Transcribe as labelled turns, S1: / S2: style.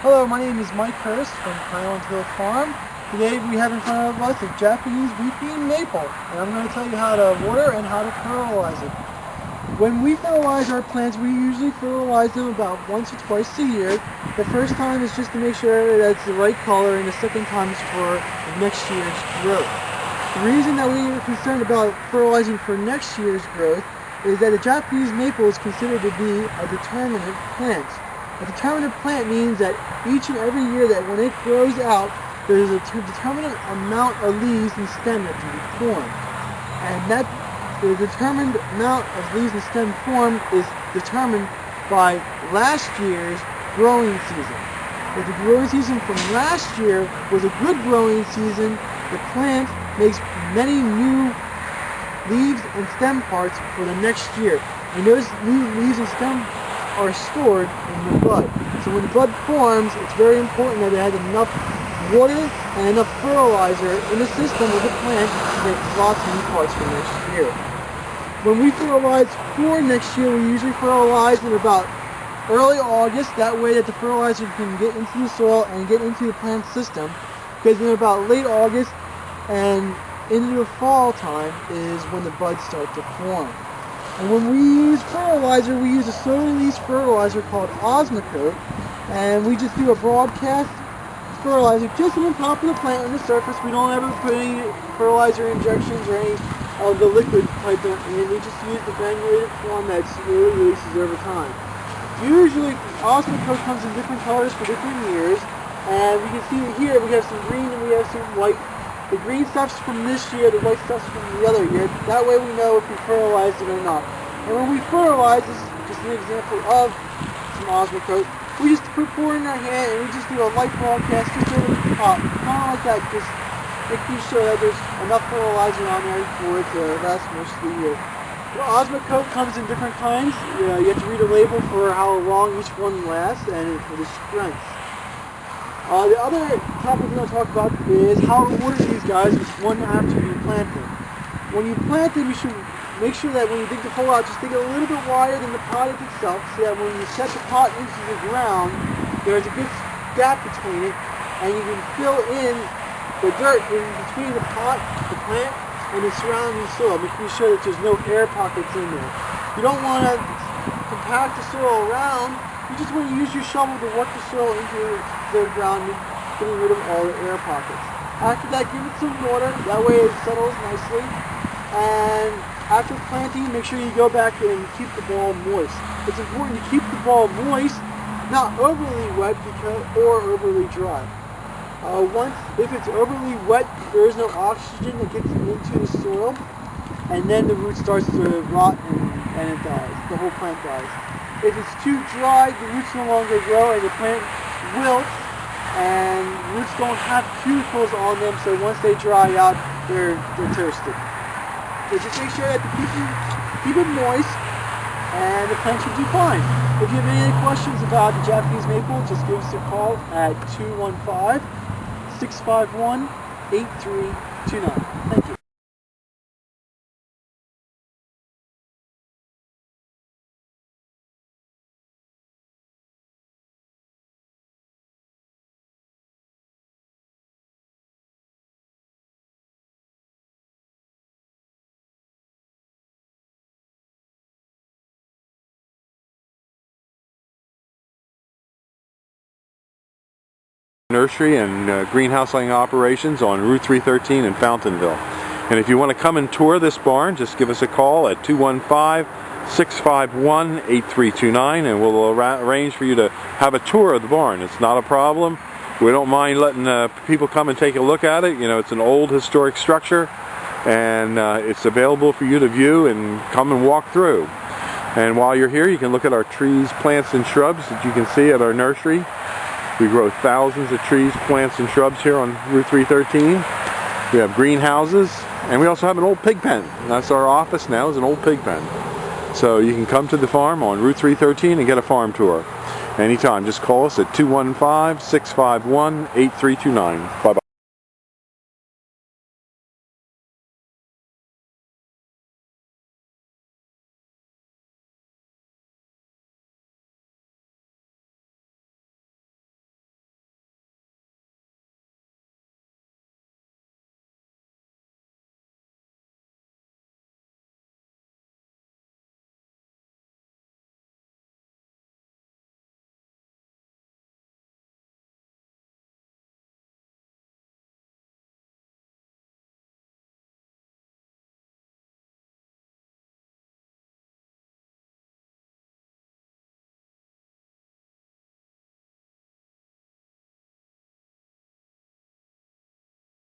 S1: Hello, my name is Mike Hurst from Highland Hill Farm. Today we have in front of us a Japanese wheat bean maple, and I'm going to tell you how to water and how to fertilize it. When we fertilize our plants, we usually fertilize them about once or twice a year. The first time is just to make sure that it's the right color, and the second time is for next year's growth. The reason that we are concerned about fertilizing for next year's growth is that a Japanese maple is considered to be a determinate plant. A determinate plant means that each and every year that when it grows out, there's a determinate amount of leaves and stem that can be formed. And that the determined amount of leaves and stem formed is determined by last year's growing season. If the growing season from last year was a good growing season, the plant makes many new leaves and stem parts for the next year. And those new leaves and stem are stored in the bud. So when the bud forms, it's very important that it has enough water and enough fertilizer in the system of the plant to make lots of new parts for next year. When we fertilize for next year, we usually fertilize in about early August. That way that the fertilizer can get into the soil and get into the plant system. Because in about late August and into the fall time is when the buds start to form. And when we use fertilizer, we use a slow-release fertilizer called Osmocote, and we just do a broadcast fertilizer just on the top of the plant on the surface. We don't ever put any fertilizer injections or any of the liquid type in. We just use the granulated form that slowly releases over time. Usually, Osmocote comes in different colors for different years, and we can see here we have some green and we have some white. The green stuff's from this year, the white stuff's from the other year. That way we know if we fertilized it or not. And when we fertilize, this is just an example of some Osmocote, we just pour it in our hand and we just do a light broadcast just over the top. Kind of like that, just making sure that there's enough fertilizer on there for it to last most of the year. The Osmocote comes in different kinds. You have to read a label for how long each one lasts and for the strength. The other topic we're going to talk about is how to water these guys one after you plant them. When you plant them, you should make sure that when you dig the hole out, just dig it a little bit wider than the pot itself, so that when you set the pot into the ground, there's a good gap between it, and you can fill in the dirt in between the pot, the plant, and the surrounding soil, making sure that there's no air pockets in there. You don't want to compact the soil around. You just want to use your shovel to work the soil into the ground, getting rid of all the air pockets. After that, give it some water. That way it settles nicely. And after planting, make sure you go back and keep the ball moist. It's important to keep the ball moist, not overly wet or overly dry. If it's overly wet, there is no oxygen that gets into the soil, and then the root starts to rot and it dies. The whole plant dies. If it's too dry, the roots no longer grow and the plant wilts, and roots don't have cuticles on them, so once they dry out, they're toasted. So just make sure that keep it moist, and the plant should do fine. If you have any questions about the Japanese maple, just give us a call at 215-651-8329. Thank you.
S2: Nursery and greenhouse laying operations on Route 313 in Fountainville. And if you want to come and tour this barn, just give us a call at 215-651-8329 and we'll arrange for you to have a tour of the barn. It's not a problem. We don't mind letting people come and take a look at it. You know, it's an old historic structure, and it's available for you to view and come and walk through. And while you're here, you can look at our trees, plants, and shrubs that you can see at our nursery. We grow thousands of trees, plants, and shrubs here on Route 313. We have greenhouses, and we also have an old pig pen. That's our office now, is an old pig pen. So you can come to the farm on Route 313 and get a farm tour. Anytime, just call us at 215-651-8329. Bye-bye.